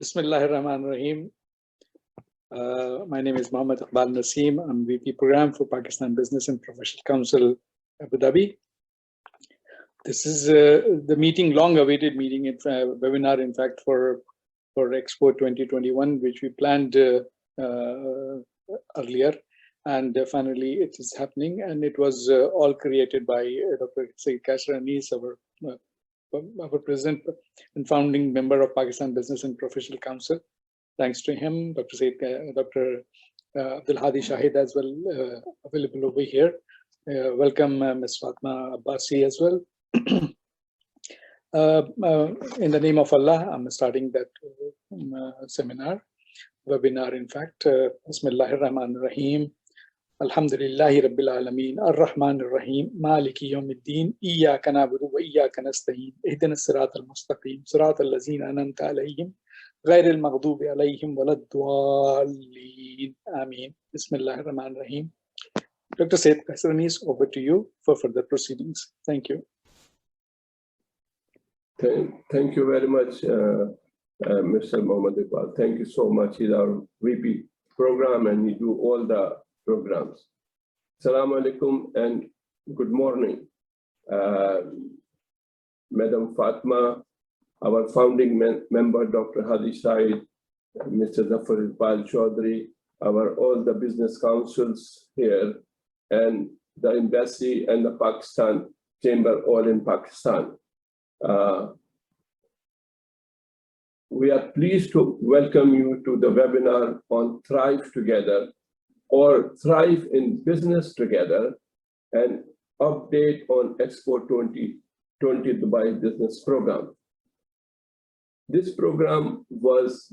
Bismillahirrahmanirrahim. My name is Mohammed Iqbal Naseem. I'm VP Program for Pakistan Business and Professional Council, Abu Dhabi. This is the meeting, long-awaited meeting, webinar, in fact, for Expo 2021, which we planned earlier. And finally, it is happening. And it was all created by Dr. Saeed Kasher Anis, our president and founding member of Pakistan Business and Professional Council. Thanks to him, Dr. Abdul Hadi Shahid as well, available over here. Welcome, Ms. Fatma Abbasi as well. In the name of Allah, I'm starting that webinar, in fact. Bismillahirrahmanirrahim. Alhamdulillahi Rabbil Alameen, Ar-Rahman Ar-Rahim, Maliki Yawmiddin, Iyyaka na'budu wa iyyaka nasta'in, Ihdinas siratal mustaqim, Siratal lazina an'amta alayhim, Ghayril maghdubi alayhim waladdallin. Ameen. Bismillahirrahmanirrahim. Dr. Saeed Kasher Anis, over to you for further proceedings. Thank you. Thank you very much, Mr. Mohammed Iqbal. Thank you so much. He's our VP program and he do all the programs. Assalamu alaikum and good morning. Madam Fatma, our founding member, Dr. Hadi Said, Mr. Zafar Iqbal Chaudhry, all the business councils here, and the embassy and the Pakistan chamber, all in Pakistan. We are pleased to welcome you to the webinar on Thrive Together, or Thrive in Business Together, and update on Expo 2020 Dubai Business Program. This program was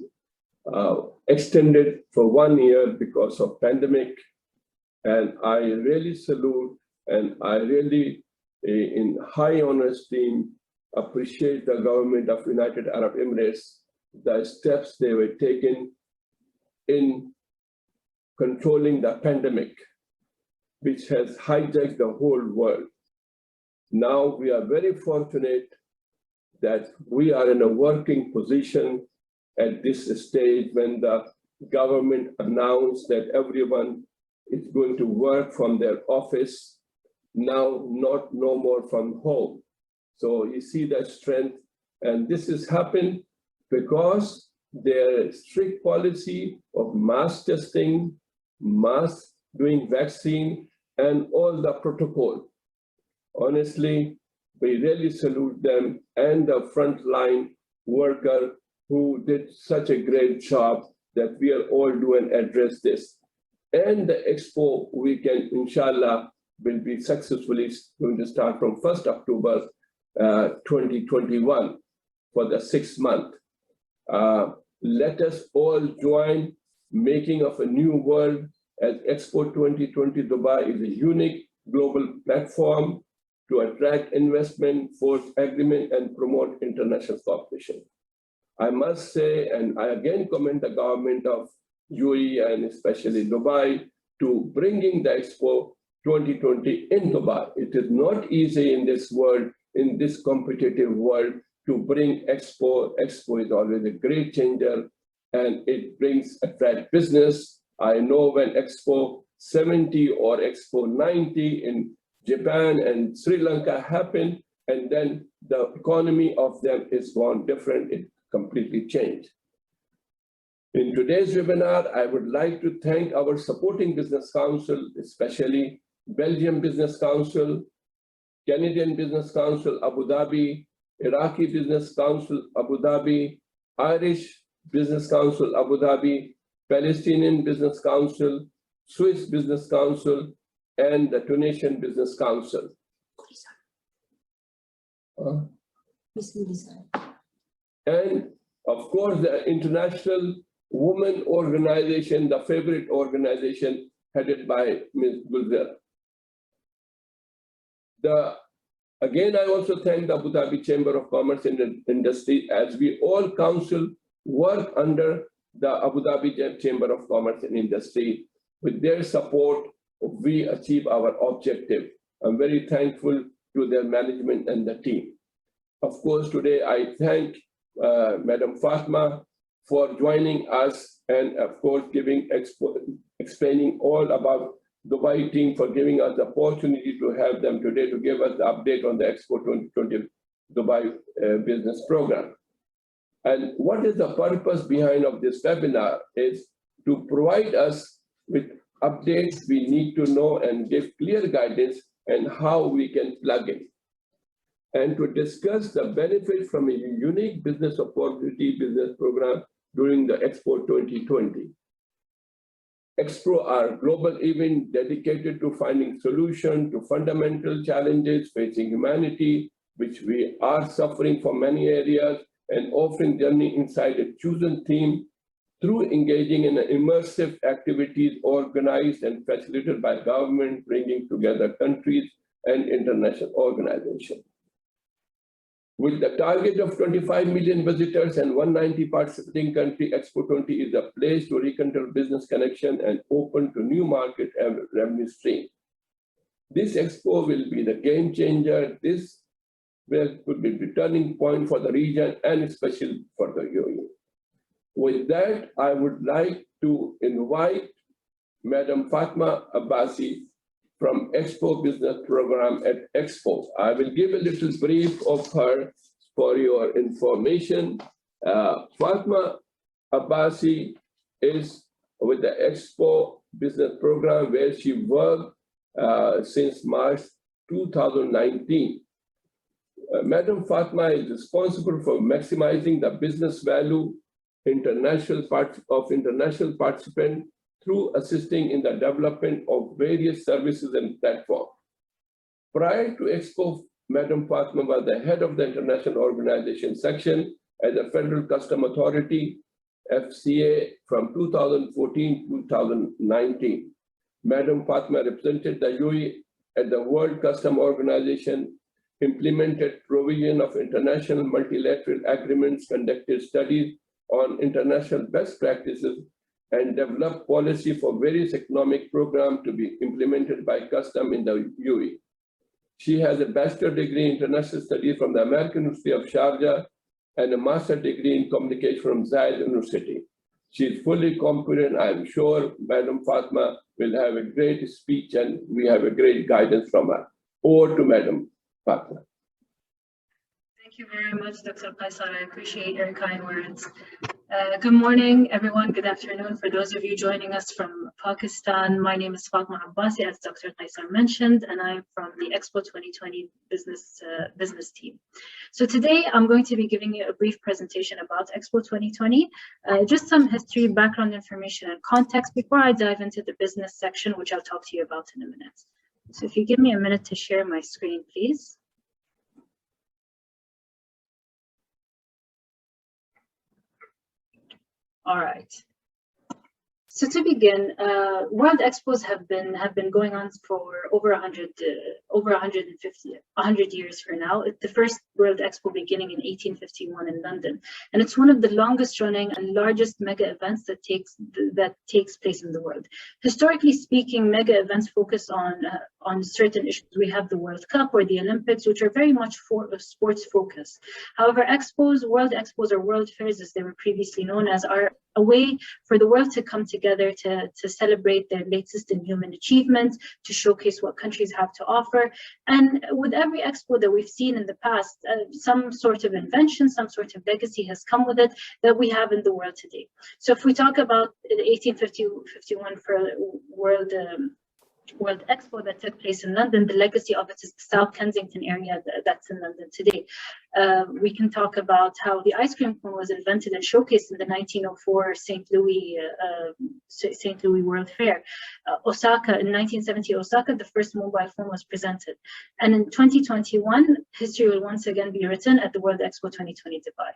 extended for 1 year because of pandemic, and I really salute and I really, in high honor esteem, appreciate the government of United Arab Emirates, the steps they were taking in controlling the pandemic, which has hijacked the whole world. Now we are very fortunate that we are in a working position at this stage when the government announced that everyone is going to work from their office, now no more from home. So you see that strength, and this has happened because their strict policy of mass testing, mass doing vaccine, and all the protocol. Honestly, we really salute them and the frontline worker who did such a great job that we are all doing address this. And the Expo weekend, inshallah, will be successfully going to start from 1st October 2021 for the 6th month. Let us all join making of a new world, as Expo 2020 Dubai is a unique global platform to attract investment, force agreement, and promote international cooperation. I must say, and I again commend the government of UAE and especially Dubai to bringing the Expo 2020 in Dubai. It is not easy in this world, in this competitive world, to bring Expo. Expo is always a great changer, and it brings attract business. I know when Expo 70 or Expo 90 in Japan and Sri Lanka happened, and then the economy of them is gone different, it completely changed. In today's webinar, I would like to thank our supporting business council, especially Belgian Business Council, Canadian Business Council, Abu Dhabi, Iraqi Business Council, Abu Dhabi, Irish Business Council, Abu Dhabi, Palestinian Business Council, Swiss Business Council, and the Tunisian Business Council. And of course, the International Women Organization, the favorite organization headed by Ms. Gulzar. Again, I also thank the Abu Dhabi Chamber of Commerce and Industry, as we all council work under the Abu Dhabi Chamber of Commerce and Industry. With their support, we achieve our objective. I'm very thankful to their management and the team. Of course, today I thank Madam Fatma for joining us and, of course, explaining all about Dubai team, for giving us the opportunity to have them today to give us the update on the Expo 2020 Dubai business program. And what is the purpose behind of this webinar is to provide us with updates we need to know and give clear guidance and how we can plug in. And to discuss the benefit from a unique business opportunity business program during the Expo 2020. Expo are global event dedicated to finding solutions to fundamental challenges facing humanity, which we are suffering from many areas, and offering journey inside a chosen theme through engaging in immersive activities organized and facilitated by government, bringing together countries and international organizations. With the target of 25 million visitors and 190 participating countries, Expo 20 is a place to rekindle business connection and open to new market and revenue stream. This Expo will be the game changer. This could be the turning point for the region and especially for the UAE. With that, I would like to invite Madam Fatma Abbasi from Expo Business Program at Expo. I will give a little brief of her for your information. Fatma Abbasi is with the Expo Business Program, where she worked since March 2019. Madam Fatma is responsible for maximizing the business value international participants through assisting in the development of various services and platforms. Prior to Expo, Madam Fatma was the head of the International Organization section at the Federal Customs Authority, FCA, from 2014 to 2019. Madam Fatma represented the UAE at the World Customs Organization, implemented provision of international multilateral agreements, conducted studies on international best practices, and developed policy for various economic programs to be implemented by customs in the UAE. She has a bachelor's degree in international studies from the American University of Sharjah and a master's degree in communication from Zayed University. She is fully competent. I am sure Madam Fatma will have a great speech and we have a great guidance from her. Over to Madam Fatma. Thank you very much, Dr. Qaisar. I appreciate your kind words. Good morning, everyone. Good afternoon. For those of you joining us from Pakistan, my name is Fatma Abbasi, as Dr. Qaisar mentioned, and I'm from the Expo 2020 business team. So today, I'm going to be giving you a brief presentation about Expo 2020, just some history, background information, and context before I dive into the business section, which I'll talk to you about in a minute. So if you give me a minute to share my screen, please. All right. So to begin, World Expos have been going on for over 100 years for now. The first World Expo beginning in 1851 in London, and it's one of the longest running and largest mega events that takes place in the world. Historically speaking, mega events focus on certain issues. We have the World Cup or the Olympics, which are very much sports focused. However, World Expos or World Fairs, as they were previously known as, are a way for the world to come together to celebrate their latest in human achievements, to showcase what countries have to offer. And with every expo that we've seen in the past, some sort of invention, some sort of legacy has come with it that we have in the world today. So if we talk about the 1851 for World Expo that took place in London, the legacy of it is the South Kensington area that's in London today. We can talk about how the ice cream cone was invented and showcased in the 1904 St. Louis World Fair. Osaka, in 1970, Osaka, the first mobile phone was presented. And in 2021, history will once again be written at the World Expo 2020 Dubai.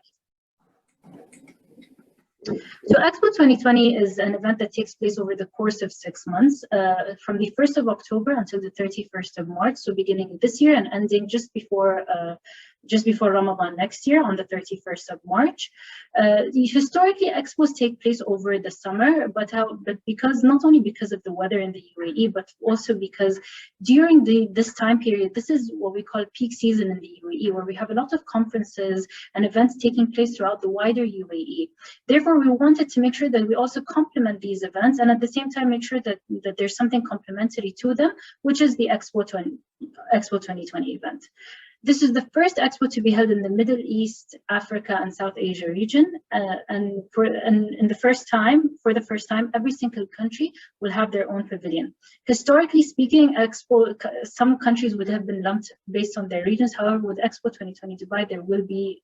So Expo 2020 is an event that takes place over the course of 6 months, from the 1st of October until the 31st of March, so beginning this year and ending just before just before Ramadan next year on the 31st of March. Historically, expos take place over the summer, but because not only because of the weather in the UAE, but also because during this time period, this is what we call peak season in the UAE, where we have a lot of conferences and events taking place throughout the wider UAE. Therefore, we wanted to make sure that we also complement these events and at the same time make sure that there's something complementary to them, which is the Expo 2020 event. This is the first Expo to be held in the Middle East, Africa, and South Asia region. And for the first time, every single country will have their own pavilion. Historically speaking, Expo, some countries would have been lumped based on their regions. However, with Expo 2020 Dubai, there will be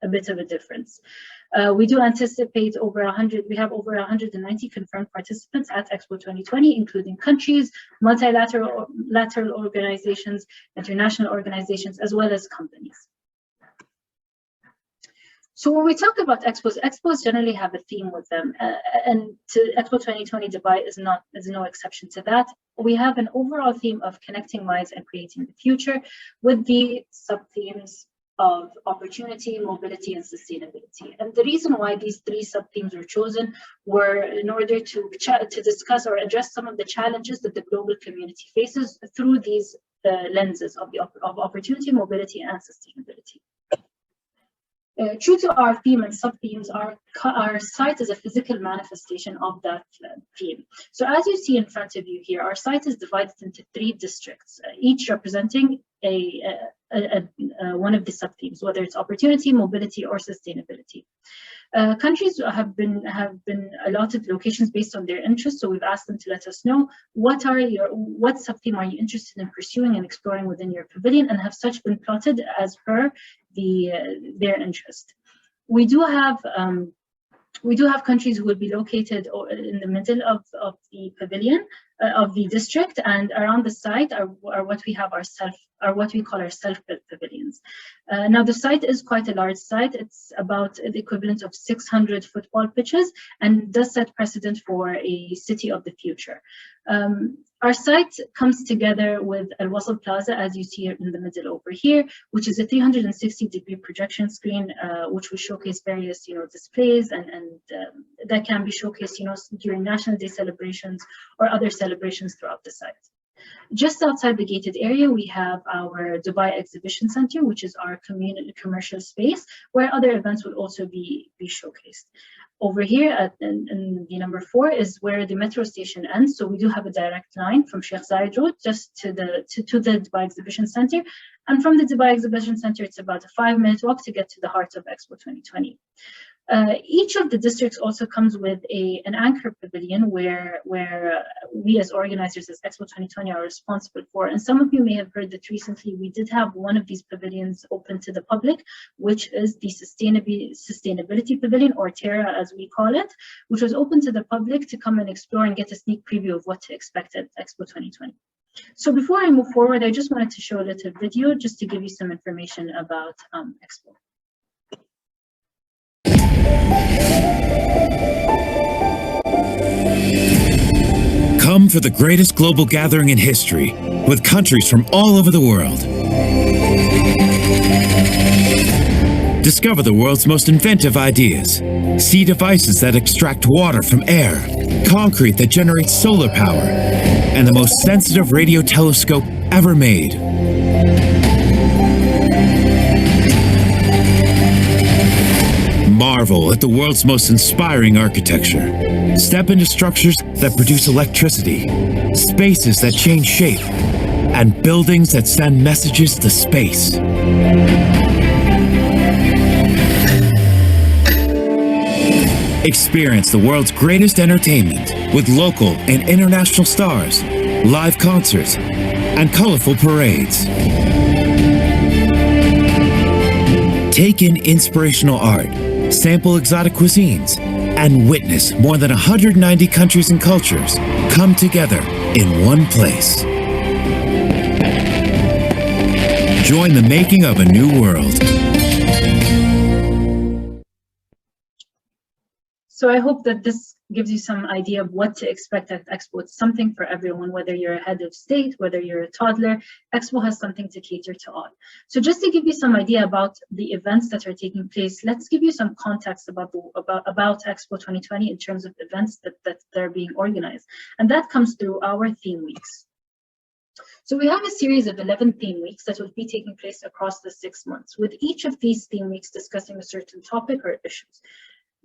a bit of a difference. We do anticipate we have over 190 confirmed participants at Expo 2020, including countries, multilateral organizations, international organizations, as well as companies. So when we talk about expos generally have a theme with them, and Expo 2020 Dubai is no exception to that. We have an overall theme of connecting minds and creating the future, with the sub-themes of opportunity, mobility, and sustainability. And the reason why these three sub-themes were chosen were in order to discuss or address some of the challenges that the global community faces through these lenses of opportunity, mobility, and sustainability. True to our theme and sub-themes, our site is a physical manifestation of that theme. So as you see in front of you here, our site is divided into 3 districts, each representing one of the sub-themes, whether it's opportunity, mobility, or sustainability. Countries have been allotted locations based on their interests, so we've asked them to let us know what sub-theme are you interested in pursuing and exploring within your pavilion, and have such been plotted as per their interest. We do have countries who will be located in the middle of the pavilion of the district, and around the site are what we call our self-built pavilions. Now the site is quite a large site. It's about the equivalent of 600 football pitches, and does set precedent for a city of the future. Our site comes together with Al Wasl Plaza, as you see in the middle over here, which is a 360-degree projection screen, which will showcase various, displays and that can be showcased, during National Day celebrations or other celebrations throughout the site. Just outside the gated area, we have our Dubai Exhibition Center, which is our commercial space, where other events will also be showcased. Over here in the number 4 is where the metro station ends. So we do have a direct line from Sheikh Zayed Road just to the Dubai Exhibition Center. And from the Dubai Exhibition Center, it's about a 5-minute walk to get to the heart of Expo 2020. Each of the districts also comes with an anchor pavilion where we as organizers as Expo 2020 are responsible for. And some of you may have heard that recently we did have one of these pavilions open to the public, which is the Sustainability Pavilion, or Terra as we call it, which was open to the public to come and explore and get a sneak preview of what to expect at Expo 2020. So before I move forward, I just wanted to show a little video just to give you some information about Expo. Come for the greatest global gathering in history, with countries from all over the world. Discover the world's most inventive ideas. See devices that extract water from air, concrete that generates solar power, and the most sensitive radio telescope ever made. Marvel at the world's most inspiring architecture. Step into structures that produce electricity, spaces that change shape, and buildings that send messages to space. Experience the world's greatest entertainment with local and international stars, live concerts, and colorful parades. Take in inspirational art, sample exotic cuisines, and witness more than 190 countries and cultures come together in one place. Join the making of a new world. So I hope that this gives you some idea of what to expect at Expo. It's something for everyone, whether you're a head of state, whether you're a toddler. Expo has something to cater to all. So just to give you some idea about the events that are taking place, let's give you some context about Expo 2020 in terms of events that are being organized. And that comes through our theme weeks. So we have a series of 11 theme weeks that will be taking place across the 6 months, with each of these theme weeks discussing a certain topic or issues.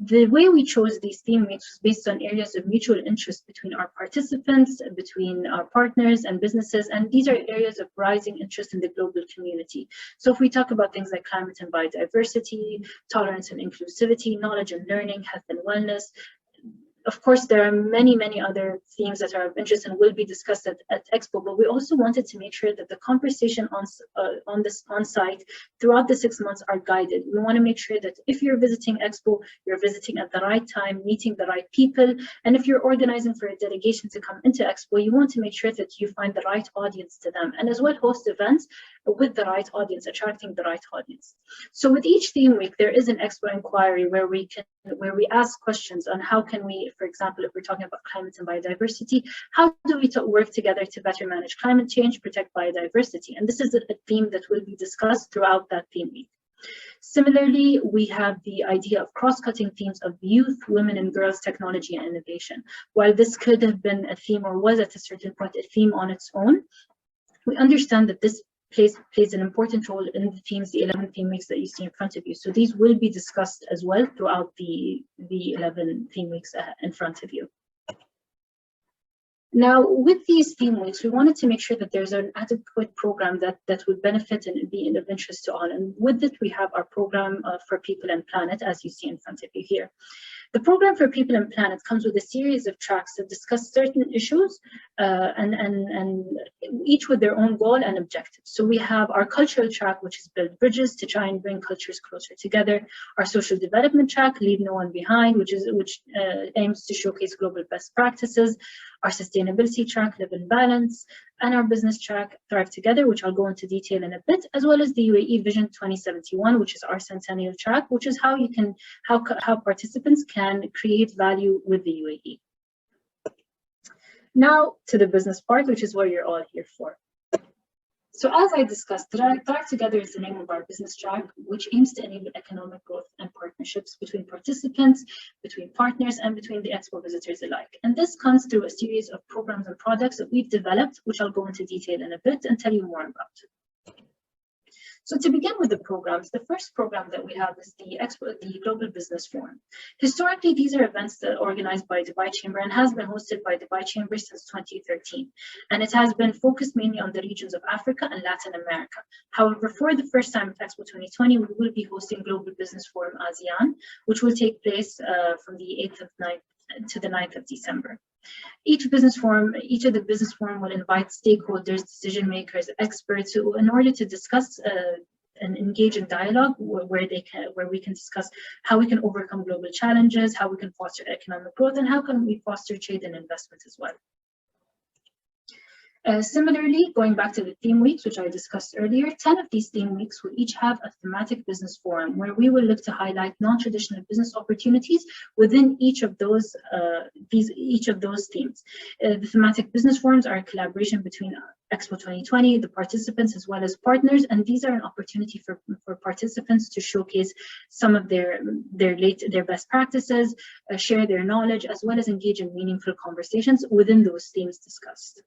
The way we chose these theme weeks was based on areas of mutual interest between our participants, between our partners and businesses, and these are areas of rising interest in the global community. So if we talk about things like climate and biodiversity, tolerance and inclusivity, knowledge and learning, health and wellness, of course, there are many, many other themes that are of interest and will be discussed at Expo, but we also wanted to make sure that the conversation on site throughout the 6 months are guided. We want to make sure that if you're visiting Expo, you're visiting at the right time, meeting the right people. And if you're organizing for a delegation to come into Expo, you want to make sure that you find the right audience to them, and as well host events with the right audience, attracting the right audience. So with each theme week, there is an Expo inquiry where we ask questions on how can we, for example, if we're talking about climate and biodiversity, how do we work together to better manage climate change, protect biodiversity? And this is a theme that will be discussed throughout that theme week. Similarly, we have the idea of cross-cutting themes of youth, women and girls, technology and innovation. While this could have been a theme or was at a certain point a theme on its own, we understand that this plays an important role in the themes, the 11 theme weeks that you see in front of you. So these will be discussed as well throughout the 11 theme weeks in front of you. Now, with these theme weeks, we wanted to make sure that there's an adequate program that would benefit and be of interest to all. And with it, we have our program for People and Planet, as you see in front of you here. The program for People and Planet comes with a series of tracks that discuss certain issues and each with their own goal and objectives. So we have our cultural track, which is build bridges to try and bring cultures closer together. Our social development track, leave no one behind, which aims to showcase global best practices. Our sustainability track, live in balance, and our business track, thrive together, which I'll go into detail in a bit, as well as the UAE Vision 2071, which is our centennial track, which is how participants can create value with the UAE. Now to the business part, which is what you're all here for. So as I discussed, Thrive Together is the name of our business track, which aims to enable economic growth and partnerships between participants, between partners, and between the Expo visitors alike. And this comes through a series of programs and products that we've developed, which I'll go into detail in a bit and tell you more about. So to begin with the programs, the first program that we have is the Global Business Forum. Historically, these are events that are organized by Dubai Chamber and has been hosted by Dubai Chamber since 2013. And it has been focused mainly on the regions of Africa and Latin America. However, for the first time at Expo 2020, we will be hosting Global Business Forum ASEAN, which will take place from the 8th of 9th to the 9th of December. Each of the business forum will invite stakeholders, decision makers, experts in order to discuss and engage in dialogue where we can discuss how we can overcome global challenges, how we can foster economic growth, and how can we foster trade and investment as well. Similarly, going back to the theme weeks, which I discussed earlier, 10 of these theme weeks will each have a thematic business forum where we will look to highlight non-traditional business opportunities within each of those themes. The thematic business forums are a collaboration between Expo 2020, the participants, as well as partners, and these are an opportunity for participants to showcase some of their best practices, share their knowledge, as well as engage in meaningful conversations within those themes discussed.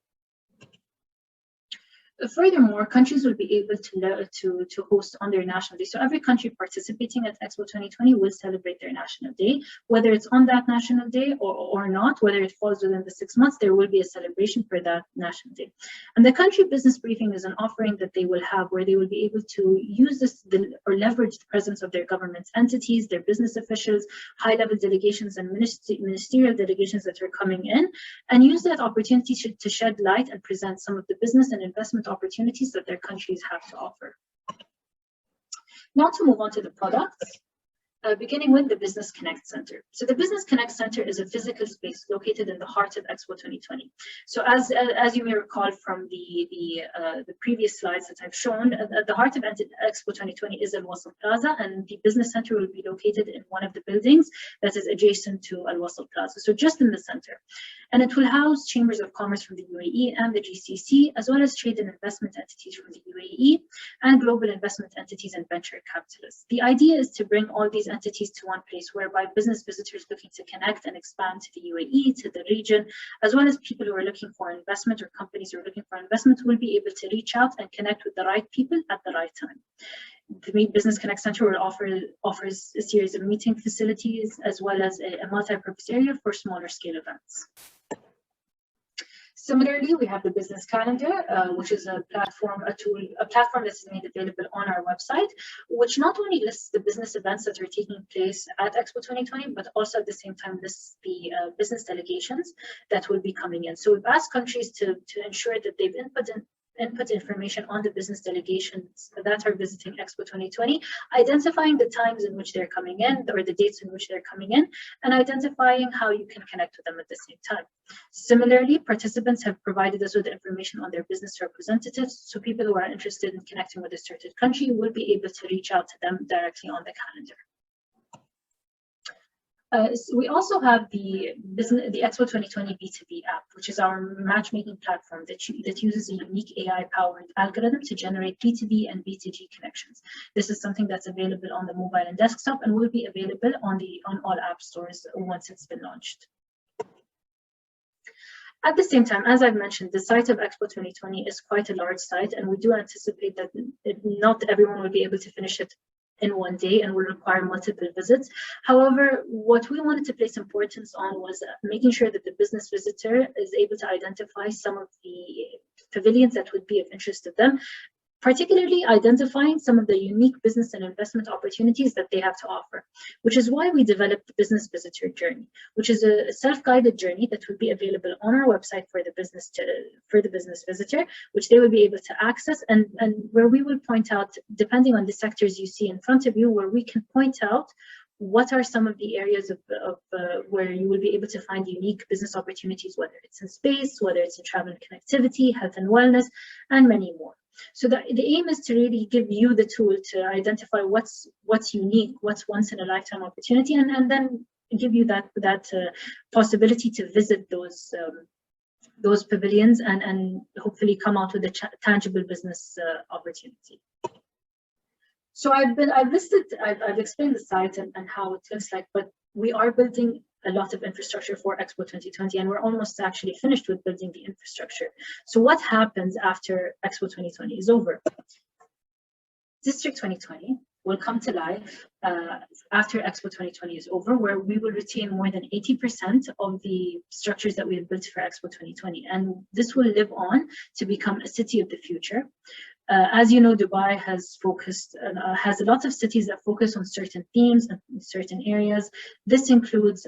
Furthermore, countries will be able to host on their national day. So every country participating at Expo 2020 will celebrate their national day, whether it's on that national day or not, whether it falls within the 6 months, there will be a celebration for that national day. And the country business briefing is an offering that they will have where they will be able to use or leverage the presence of their government entities, their business officials, high-level delegations and ministerial delegations that are coming in, and use that opportunity to shed light and present some of the business and investment opportunities that their countries have to offer. Now to move on to the products. beginning with the Business Connect Center. So the Business Connect Center is a physical space located in the heart of Expo 2020. So as you may recall from the previous slides that I've shown, at the heart of Expo 2020 is Al Wasl Plaza, and the Business Center will be located in one of the buildings that is adjacent to Al Wasl Plaza, so just in the center. And it will house chambers of commerce from the UAE and the GCC, as well as trade and investment entities from the UAE and global investment entities and venture capitalists. The idea is to bring all these entities to one place, whereby business visitors looking to connect and expand to the UAE, to the region, as well as people who are looking for investment or companies who are looking for investment will be able to reach out and connect with the right people at the right time. The Business Connect Center will offers a series of meeting facilities as well as a multi-purpose area for smaller scale events. Similarly, we have the Business Calendar, which is a platform that is made available on our website, which not only lists the business events that are taking place at Expo 2020, but also at the same time lists the business delegations that will be coming in. So we've asked countries to ensure that they've input information on the business delegations that are visiting Expo 2020, identifying the times in which they're coming in or the dates in which they're coming in, and identifying how you can connect with them at the same time. Similarly, participants have provided us with information on their business representatives, so people who are interested in connecting with a certain country will be able to reach out to them directly on the calendar. So we also have the Expo 2020 B2B app, which is our matchmaking platform that uses a unique AI-powered algorithm to generate B2B and B2G connections. This is something that's available on the mobile and desktop and will be available on all app stores once it's been launched. At the same time, as I've mentioned, the site of Expo 2020 is quite a large site, and we do anticipate that not everyone will be able to finish it in one day and will require multiple visits. However, what we wanted to place importance on was making sure that the business visitor is able to identify some of the pavilions that would be of interest to them, particularly identifying some of the unique business and investment opportunities that they have to offer, which is why we developed the Business Visitor Journey, which is a self-guided journey that will be available on our website for the business visitor, which they will be able to access, and where we will point out, depending on the sectors you see in front of you, where we can point out what are some of the areas of where you will be able to find unique business opportunities, whether it's in space, whether it's in travel and connectivity, health and wellness, and many more. So the aim is to really give you the tool to identify what's unique, what's once in a lifetime opportunity, and then give you that possibility to visit those pavilions and hopefully come out with a tangible business opportunity. So I've explained the site and how it looks like, but we are building a lot of infrastructure for Expo 2020, and we're almost actually finished with building the infrastructure. So what happens after Expo 2020 is over? District 2020 will come to life after Expo 2020 is over, where we will retain more than 80% of the structures that we have built for Expo 2020. And this will live on to become a city of the future. As you know, Dubai has a lot of cities that focus on certain themes and certain areas. This includes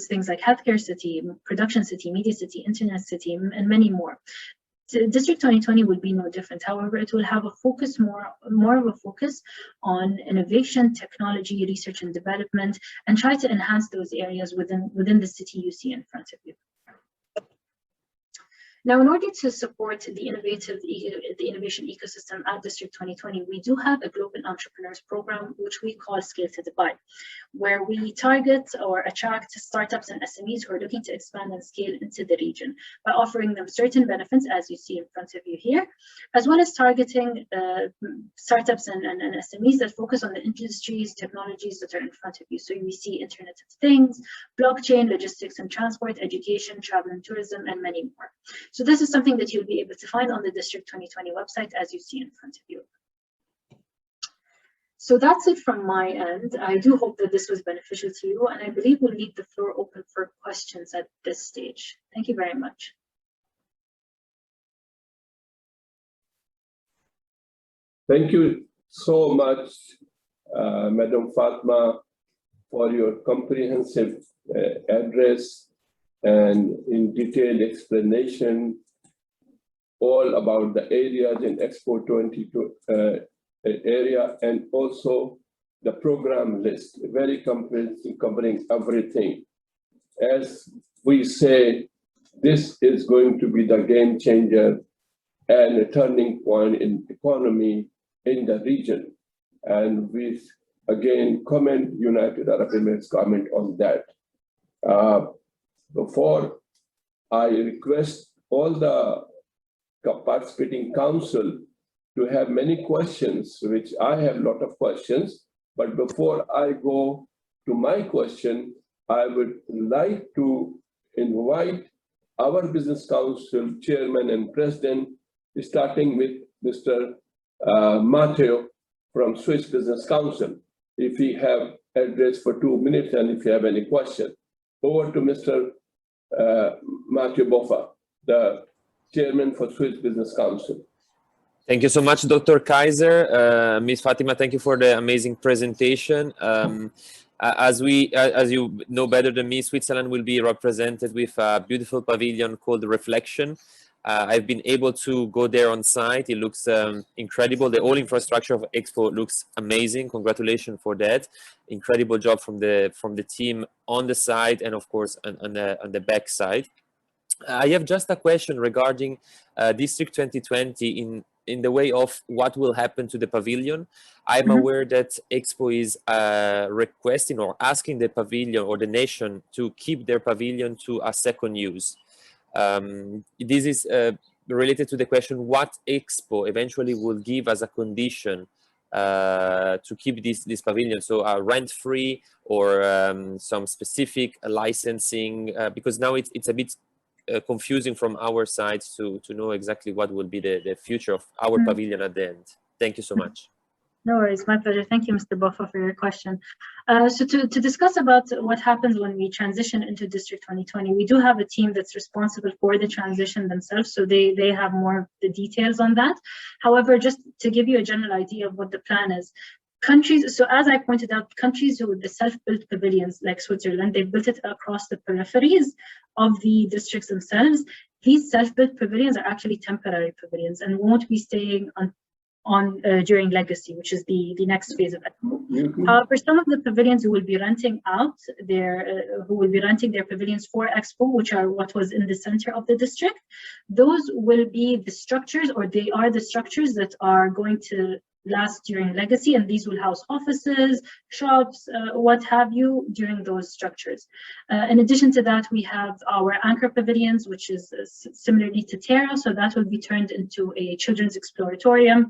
things like healthcare city, production city, media city, internet city, and many more. So District 2020 will be no different. However, it will have a focus more of a focus on innovation, technology, research and development, and try to enhance those areas within the city you see in front of you. Now, in order to support the innovation ecosystem at District 2020, we do have a Global Entrepreneurs Program, which we call Scale to Dubai, where we target or attract startups and SMEs who are looking to expand and scale into the region by offering them certain benefits, as you see in front of you here, as well as targeting startups and SMEs that focus on the industries, technologies that are in front of you. So we see Internet of Things, blockchain, logistics and transport, education, travel and tourism, and many more. So this is something that you'll be able to find on the District 2020 website, as you see in front of you. So that's it from my end. I do hope that this was beneficial to you, and I believe we'll leave the floor open for questions at this stage. Thank you very much. Thank you so much, Madam Fatma, for your comprehensive address and in detailed explanation all about the areas in Expo 22 area, and also the program list, very comprehensive, covering everything. As we say, this is going to be the game changer and a turning point in economy in the region. And we again comment United Arab Emirates comment on that. Before I request all the participating council to have many questions, which I have a lot of questions, but before I go to my question, I would like to invite our Business Council Chairman and President, starting with Mr. Matteo from Swiss Business Council. If he have address for 2 minutes and if you have any question. Over to Mr. Matteo Boffa, the Chairman for Swiss Business Council. Thank you so much, Dr. Kaiser. Ms. Fatima, thank you for the amazing presentation. As you know better than me, Switzerland will be represented with a beautiful pavilion called Reflection. I've been able to go there on site. It looks incredible. The whole infrastructure of Expo looks amazing. Congratulations for that. Incredible job from the team on the side and of course on the back side. I have just a question regarding District 2020 in the way of what will happen to the pavilion. I'm aware that Expo is requesting or asking the pavilion or the nation to keep their pavilion to a second use. This is related to the question what Expo eventually will give as a condition to keep this pavilion, so rent-free or some specific licensing, because now it's a bit confusing from our side to know exactly what will be the future of our pavilion at the end. Thank you so much. No worries, my pleasure. Thank you, Mr. Boffa, for your question. So to discuss about what happens when we transition into District 2020, we do have a team that's responsible for the transition themselves, so they have more of the details on that. However, just to give you a general idea of what the plan is, countries, so as I pointed out, countries with the self-built pavilions like Switzerland, they've built it across the peripheries of the districts themselves. These self-built pavilions are actually temporary pavilions and won't be staying on during legacy, which is the next phase of Expo. However, some of the pavilions who will be renting their pavilions for Expo, which are what was in the center of the district, those will be the structures, or they are the structures that are going to last during legacy, and these will house offices, shops, what have you, during those structures. In addition to that, we have our anchor pavilions, which is similarly to Terra, so that will be turned into a children's exploratorium.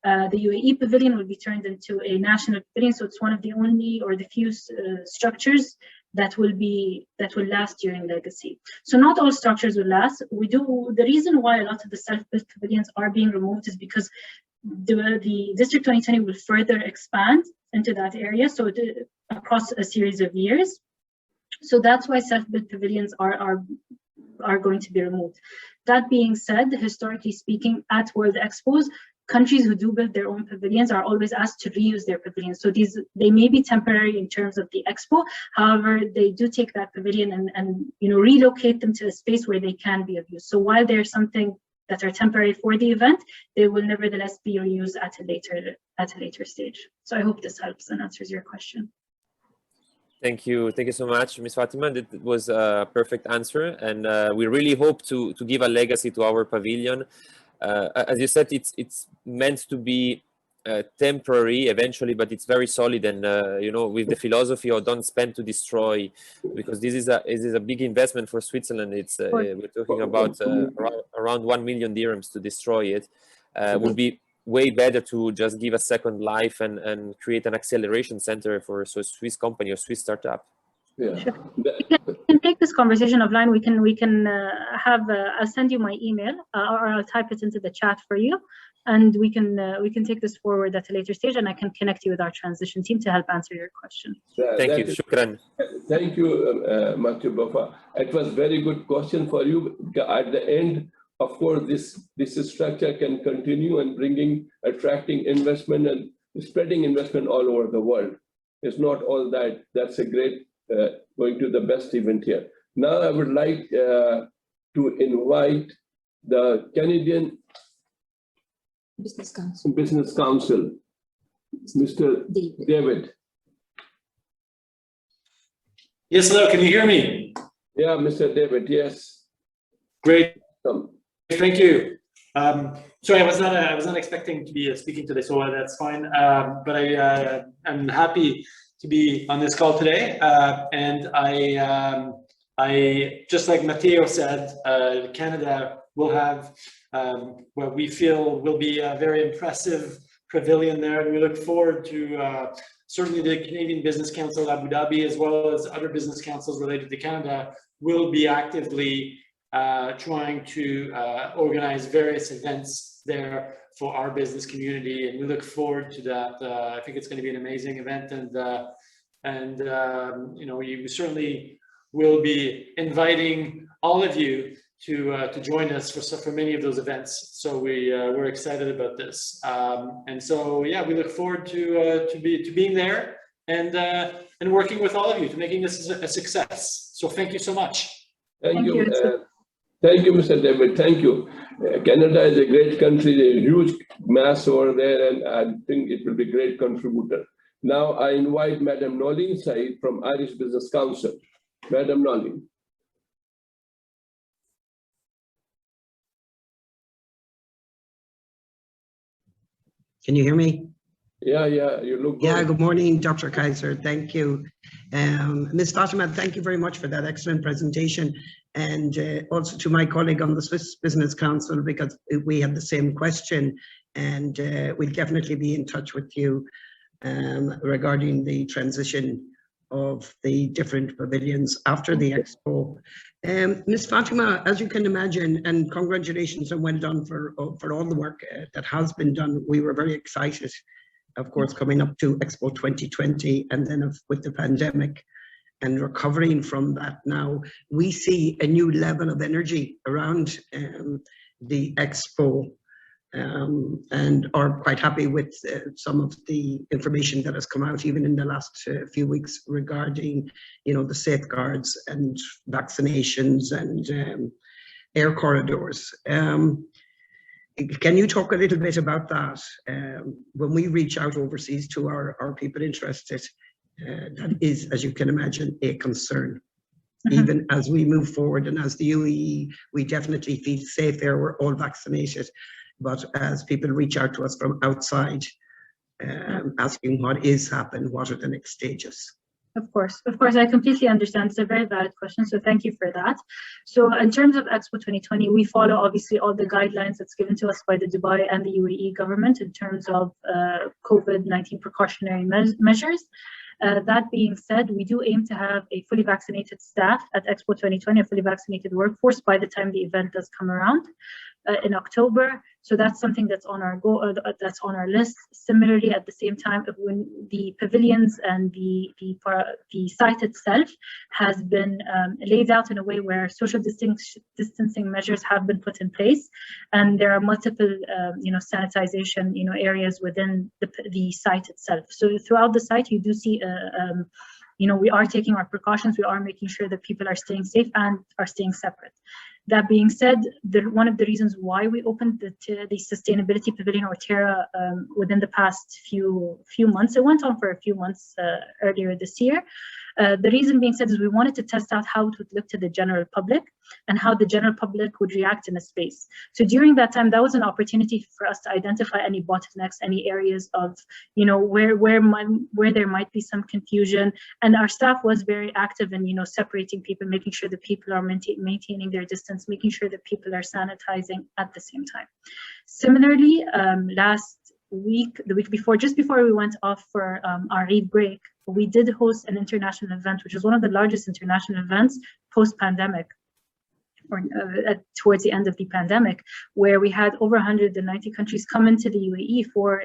The UAE pavilion will be turned into a national pavilion, so it's one of the only or the few structures that will last during legacy. So not all structures will last. The reason why a lot of the self-built pavilions are being removed is because the District 2020 will further expand into that area, so across a series of years. So that's why self-built pavilions are going to be removed. That being said, historically speaking, at World Expos, countries who do build their own pavilions are always asked to reuse their pavilions. So they may be temporary in terms of the Expo. However, they do take that pavilion and relocate them to a space where they can be of use. So while there's something that are temporary for the event, they will nevertheless be reused at a later stage. So I hope this helps and answers your question. Thank you so much, Ms. Fatima. That was a perfect answer, and we really hope to give a legacy to our pavilion. As you said, it's meant to be temporary eventually, but it's very solid, and with the philosophy of don't spend to destroy, because this is a big investment for Switzerland. It's we're talking about around 1 million dirhams to destroy it. Would be way better to just give a second life and create an acceleration center for a Swiss company or Swiss startup. Yeah. Sure. We can take this conversation offline. We can have. I'll send you my email, or I'll type it into the chat for you, and we can take this forward at a later stage, and I can connect you with our transition team to help answer your question. Thank you. Shukran. Thank you, Matteo Boffa. It was very good question for you. At the end, of course, this structure can continue and attracting investment and spreading investment all over the world. It's not all that. That's a great going to the best event here. Now I would like to invite the Canadian Business Council, Mr. David. Yes, hello, can you hear me? Yeah, Mr. David, yes. Great, thank you. Sorry, I was not expecting to be speaking today, so that's fine. But I'm happy to be on this call today. And I just like Matteo said, Canada will have what we feel will be a very impressive pavilion there, and we look forward to certainly the Canadian Business Council Abu Dhabi, as well as other business councils related to Canada, will be actively trying to organize various events there for our business community, and we look forward to that. I think it's going to be an amazing event, and you know, we certainly will be inviting all of you to join us for many of those events. So we're excited about this, and so yeah, we look forward to being there and working with all of you to making this a success. So thank you so much. Thank you. Thank you, Mr. David. Thank you. Canada is a great country, a huge mass over there, and I think it will be a great contributor. Now I invite Madam Nolene Said from Irish Business Council. Madam Nolene. Can you hear me? Yeah, you look good. Yeah, good morning, Dr. Kaiser. Thank you. Ms. Fatima, thank you very much for that excellent presentation. And also to my colleague on the Swiss Business Council, because we had the same question, and we'll definitely be in touch with you regarding the transition of the different pavilions after the Expo. Ms. Fatima, as you can imagine, and congratulations and well done for all the work that has been done. We were very excited, of course, coming up to Expo 2020, and then with the pandemic and recovering from that now, we see a new level of energy around the Expo, and are quite happy with some of the information that has come out even in the last few weeks regarding, you know, the safeguards and vaccinations and air corridors. Can you talk a little bit about that? When we reach out overseas to our people interested, that is, as you can imagine, a concern. Even as we move forward, and as the UAE, we definitely feel safe there, we're all vaccinated. But as people reach out to us from outside, asking what is happening, what are the next stages? Of course, I completely understand. It's a very valid question, so thank you for that. So in terms of Expo 2020, we follow obviously all the guidelines that's given to us by the Dubai and the UAE government in terms of COVID-19 precautionary measures. That being said, we do aim to have a fully vaccinated staff at Expo 2020, a fully vaccinated workforce by the time the event does come around in October. So that's something that's on our that's on our list. Similarly, at the same time, when the pavilions and the site itself has been laid out in a way where social distancing measures have been put in place, and there are multiple sanitization areas within the site itself. So throughout the site, you do see we are taking our precautions. We are making sure that people are staying safe and are staying separate. That being said, one of the reasons why we opened the Sustainability Pavilion, or Terra, within the past few months, it went on for a few months earlier this year. The reason being said is we wanted to test out how it would look to the general public and how the general public would react in a space. So during that time, that was an opportunity for us to identify any bottlenecks, any areas of, where there might be some confusion. And our staff was very active in, separating people, making sure that people are maintaining their distance, making sure that people are sanitizing at the same time. Similarly, last week, the week before, just before we went off for our Eid break, we did host an international event, which was one of the largest international events post-pandemic, or towards the end of the pandemic, where we had over 190 countries come into the UAE for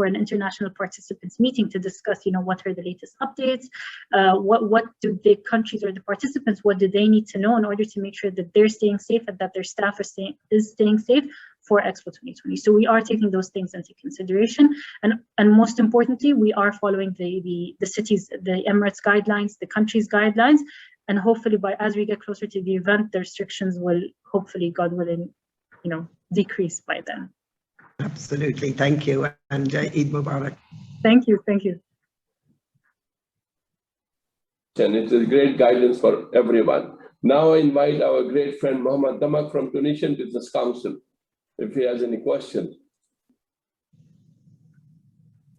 an international participants meeting to discuss, what are the latest updates, what do the countries or the participants, what do they need to know in order to make sure that they're staying safe and that their staff is staying safe for Expo 2020. So we are taking those things into consideration, and most importantly, we are following the cities, the Emirates guidelines, the country's guidelines, and hopefully as we get closer to the event, the restrictions will hopefully, God willing, decrease by then. Absolutely. Thank you. And Eid Mubarak. Thank you. Thank you. And it is great guidance for everyone. Now I invite our great friend Mohammed Damak from Tunisian Business Council, if he has any questions.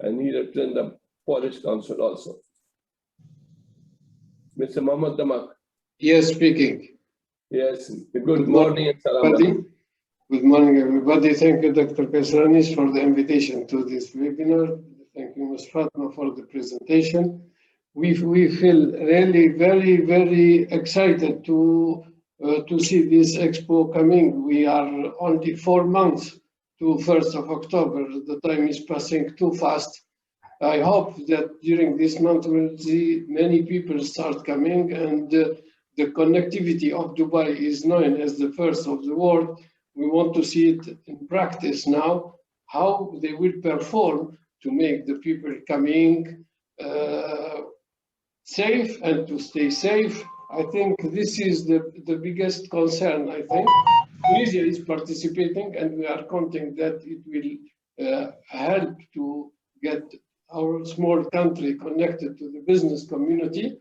And he represents the Polish Council also. Mr. Mohammed Damak. Yes, speaking. Yes, good morning and salam alaikum. Good morning, everybody. Thank you, Dr. Kasranis, for the invitation to this webinar. Thank you, Ms. Fatma, for the presentation. We feel really very, very excited to see this expo coming. We are only 4 months to 1st of October. The time is passing too fast. I hope that during this month we'll see many people start coming, and the connectivity of Dubai is known as the first of the world. We want to see it in practice now, how they will perform to make the people coming safe and to stay safe. I think this is the biggest concern, I think. Tunisia is participating, and we are counting that it will help to get our small country connected to the business community.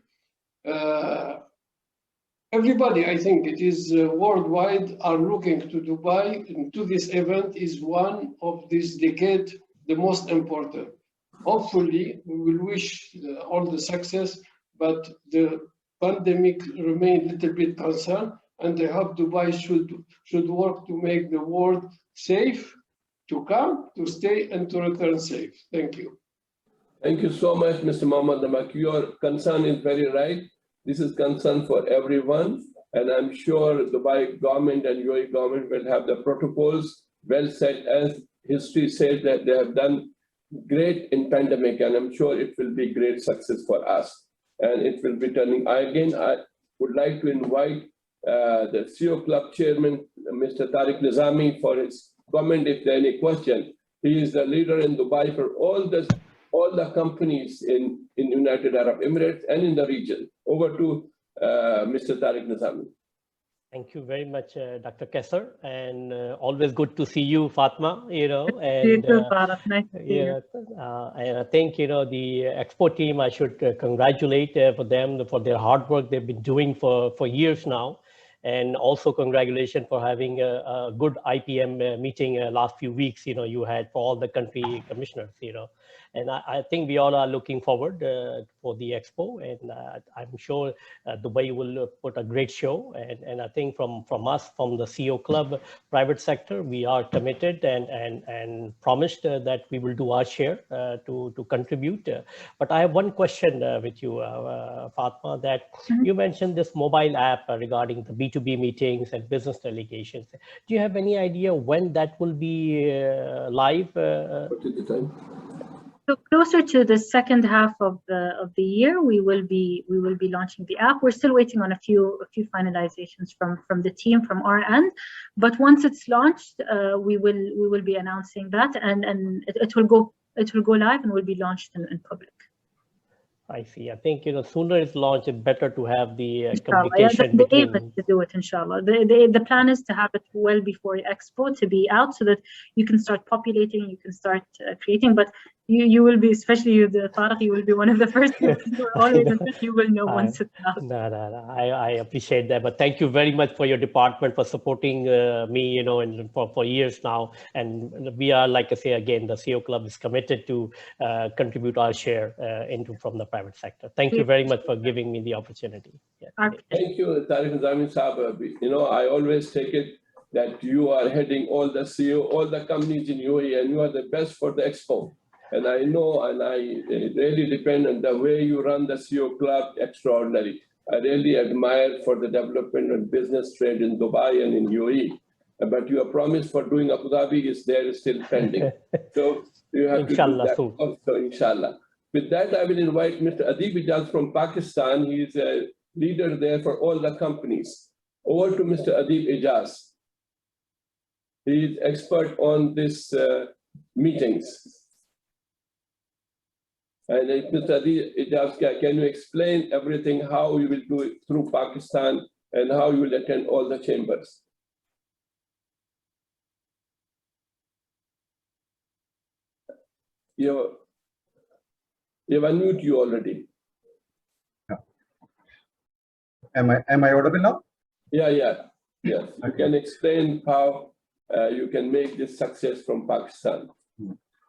Everybody, I think it is worldwide, are looking to Dubai, and to this event is one of this decade, the most important. Hopefully, we will wish all the success, but the pandemic remains a little bit concerned, and I hope Dubai should work to make the world safe, to come, to stay, and to return safe. Thank you. Thank you so much, Mr. Mohammed Damak. Your concern is very right. This is concern for everyone, and I'm sure Dubai government and UAE government will have the protocols well set, as history says that they have done great in pandemic, and I'm sure it will be great success for us, and it will be turning. I would like to invite the CEO Club Chairman, Mr. Tariq Nizami, for his comment if there are any question. He is the leader in Dubai for all the companies in United Arab Emirates and in the region. Over to Mr. Tariq Nizami. Thank you very much, Dr. Kesser, and always good to see you, Fatma. And You too, Farah. Nice to see you. And I think the Expo team, I should congratulate for them for their hard work they've been doing for years now, and also congratulations for having a good IPM meeting last few weeks. You had for all the country commissioners. And I think we all are looking forward for the Expo, and I'm sure Dubai will put a great show. And I think from us, from the CEO Club private sector, we are committed and promised that we will do our share to contribute. But I have one question with you, Fatma, that you mentioned this mobile app regarding the B2B meetings and business delegations. Do you have any idea when that will be live? What is the time? So closer to the second half of the year, we will be launching the app. We're still waiting on a few finalizations from the team from our end, but once it's launched, we will be announcing that, and it will go live and will be launched in public. I see. I think sooner it's launched, it's better to have the Yeah, communication. the aim is to do it, inshallah. The plan is to have it well before Expo, to be out so that you can start populating, you can start creating. But you will be, especially you, the Tariq, you will be one of the first people who are always you will know once it's out. No, I appreciate that. But thank you very much for your department for supporting me, and for years now. And we are, like I say again, the CEO Club is committed to contribute our share from the private sector. Thank you very much for giving me the opportunity. Yeah. Thank you, Tariq Nizami Sahab. I always take it that you are heading all the CEO, all the companies in UAE, and you are the best for the Expo. And I know, and I really depend on the way you run the CEO Club, extraordinary. I really admire for the development of business trade in Dubai and in UAE. But your promise for doing Abu Dhabi is still pending. So you have inshallah, to do that also, inshallah. With that, I will invite Mr. Adib Ijaz from Pakistan. He is a leader there for all the companies. Over to Mr. Adib Ijaz. He is expert on this meetings. And Mr. Ijaz, can you explain everything, how you will do it through Pakistan and how you will attend all the chambers? You've unmuted you already. Am I audible now? Yeah. Yes. You can explain how you can make this success from Pakistan.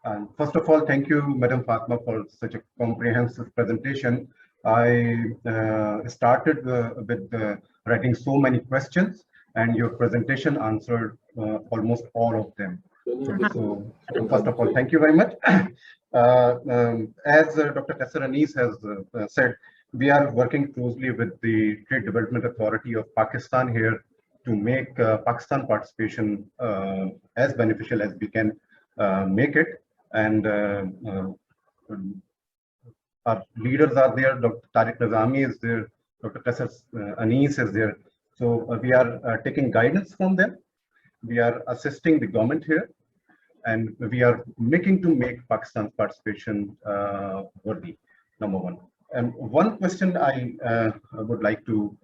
And first of all, thank you, Madam Fatma, for such a comprehensive presentation. I started with writing so many questions, and your presentation answered almost all of them. So first of all, thank you very much. As Dr. Kaisar Anis has said, we are working closely with the Trade Development Authority of Pakistan here to make Pakistan participation as beneficial as we can make it. And our leaders are there. Dr. Tariq Nizami is there. Dr. Kaisar Anis is there. So we are taking guidance from them. We are assisting the government here, and we are making to make Pakistan's participation worthy, number one. And one question I would like to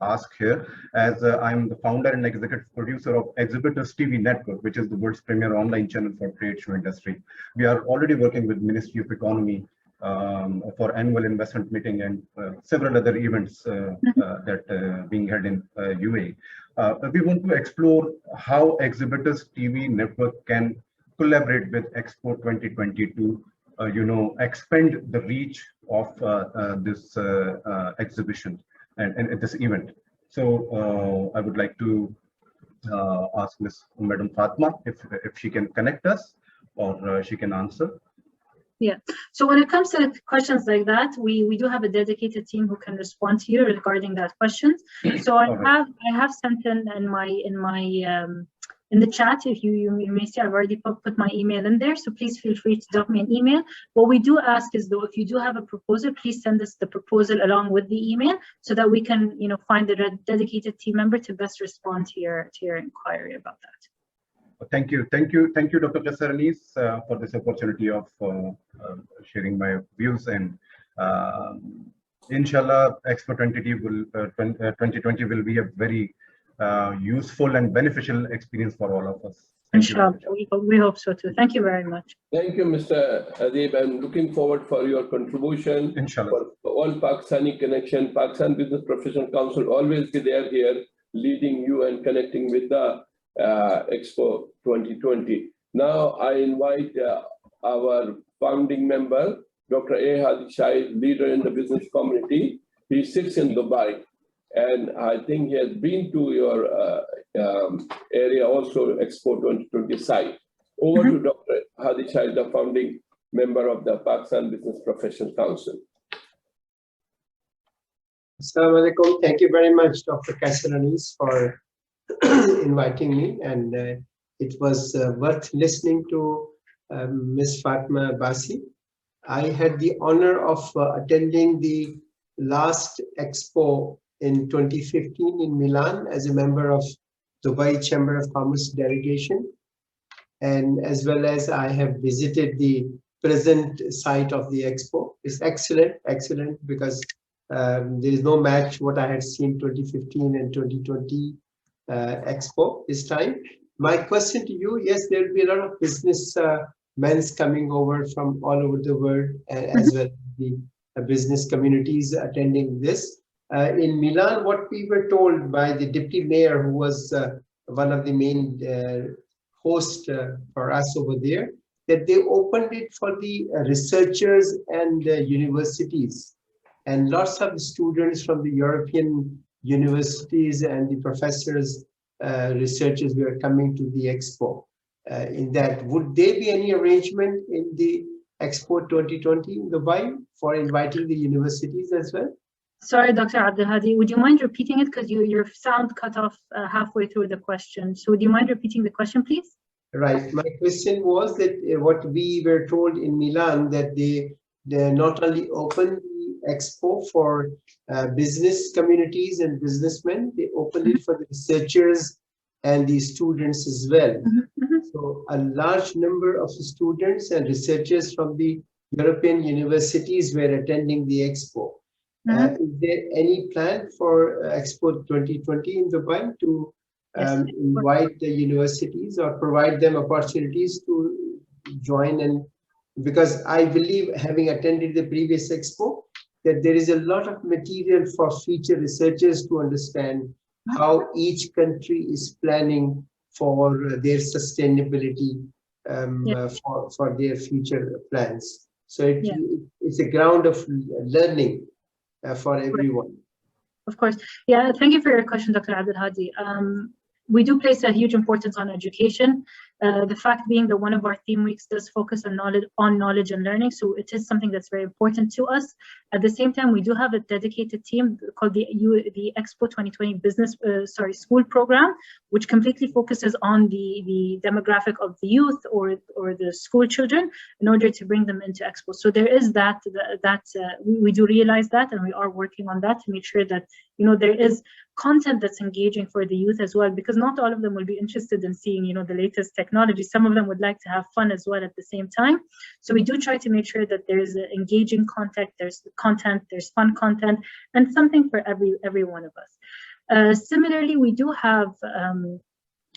ask here, as I'm the founder and executive producer of Exhibitors TV Network, which is the world's premier online channel for trade show industry. We are already working with Ministry of Economy for annual investment meeting and several other events that being held in UAE. We want to explore how Exhibitors TV Network can collaborate with Expo 2022, expand the reach of this exhibition and this event. So I would like to ask Madam Fatma if she can connect us or she can answer. Yeah, so when it comes to questions like that, we do have a dedicated team who can respond to you regarding that question. So I have sent in the chat, if you may see, I've already put my email in there, so please feel free to drop me an email. What we do ask is, though, if you do have a proposal, please send us the proposal along with the email so that we can, find the dedicated team member to best respond to your inquiry about that. Thank you, Dr. Kaisar Anis, for this opportunity of sharing my views, and inshallah, Expo 2020 will be a very useful and beneficial experience for all of us. Inshallah, we hope so too. Thank you very much. Thank you, Mr. Adib. I'm looking forward for your contribution. Inshallah. For all Pakistani connection, Pakistan Business Professional Council always be there here, leading you and connecting with the Expo 2020. Now I invite our founding member, Dr. A. Hadi Shahid, leader in the business community. He sits in Dubai, and I think he has been to your area also, Expo 2020 site. Over to Dr. Hadi Shahid, the founding member of the Pakistan Business Professional Council. Assalamu alaikum. Thank you very much, Dr. Kaisar Anis, for inviting me, and it was worth listening to Ms. Fatma Basi. I had the honor of attending the last Expo in 2015 in Milan as a member of Dubai Chamber of Commerce delegation, and as well as I have visited the present site of the Expo. It's excellent, because there is no match what I had seen 2015 and 2020 Expo this time. My question to you, yes, there will be a lot of business men coming over from all over the world, as well as the business communities attending this. In Milan, what we were told by the deputy mayor, who was one of the main hosts for us over there, that they opened it for the researchers and universities, and lots of students from the European universities and the professors, researchers were coming to the Expo. In that, would there be any arrangement in the Expo 2020 in Dubai for inviting the universities as well? Sorry, Dr. Abdul Hadi, would you mind repeating it, because your sound cut off halfway through the question. So would you mind repeating the question, please? Right. My question was that what we were told in Milan, that they not only opened the Expo for business communities and businessmen, they opened it for the researchers and the students as well. So a large number of students and researchers from the European universities were attending the Expo. Is there any plan for Expo 2020 in Dubai to invite the universities or provide them opportunities to join and because I believe, having attended the previous Expo, that there is a lot of material for future researchers to understand how each country is planning for their sustainability for their future plans. So it's a ground of learning for everyone. Of course. Yeah, thank you for your question, Dr. Abdul Hadi. We do place a huge importance on education. The fact being that one of our theme weeks does focus on knowledge and learning, so it is something that's very important to us. At the same time, we do have a dedicated team called the Expo 2020 School Program, which completely focuses on the demographic of the youth or the school children in order to bring them into Expo. So there is that we do realize that, and we are working on that to make sure that there is content that's engaging for the youth as well, because not all of them will be interested in seeing the latest technology. Some of them would like to have fun as well at the same time. So we do try to make sure that there's engaging content, there's fun content, and something for every one of us. Similarly, we do have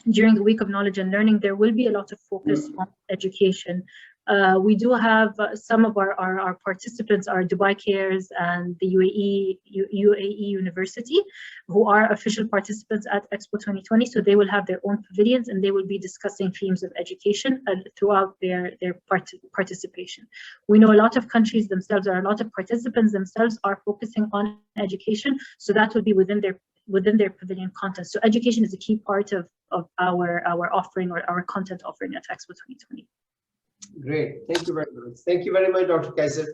during the week of knowledge and learning, there will be a lot of focus on education. We do have some of our participants are Dubai Cares and the UAE University, who are official participants at Expo 2020. So they will have their own pavilions and they will be discussing themes of education throughout their participation. We know a lot of countries themselves, or a lot of participants themselves, are focusing on education. So that would be within their pavilion content. So education is a key part of our offering, or our content offering at Expo 2020. Great, thank you very much. Thank you very much, Dr. Kaiser.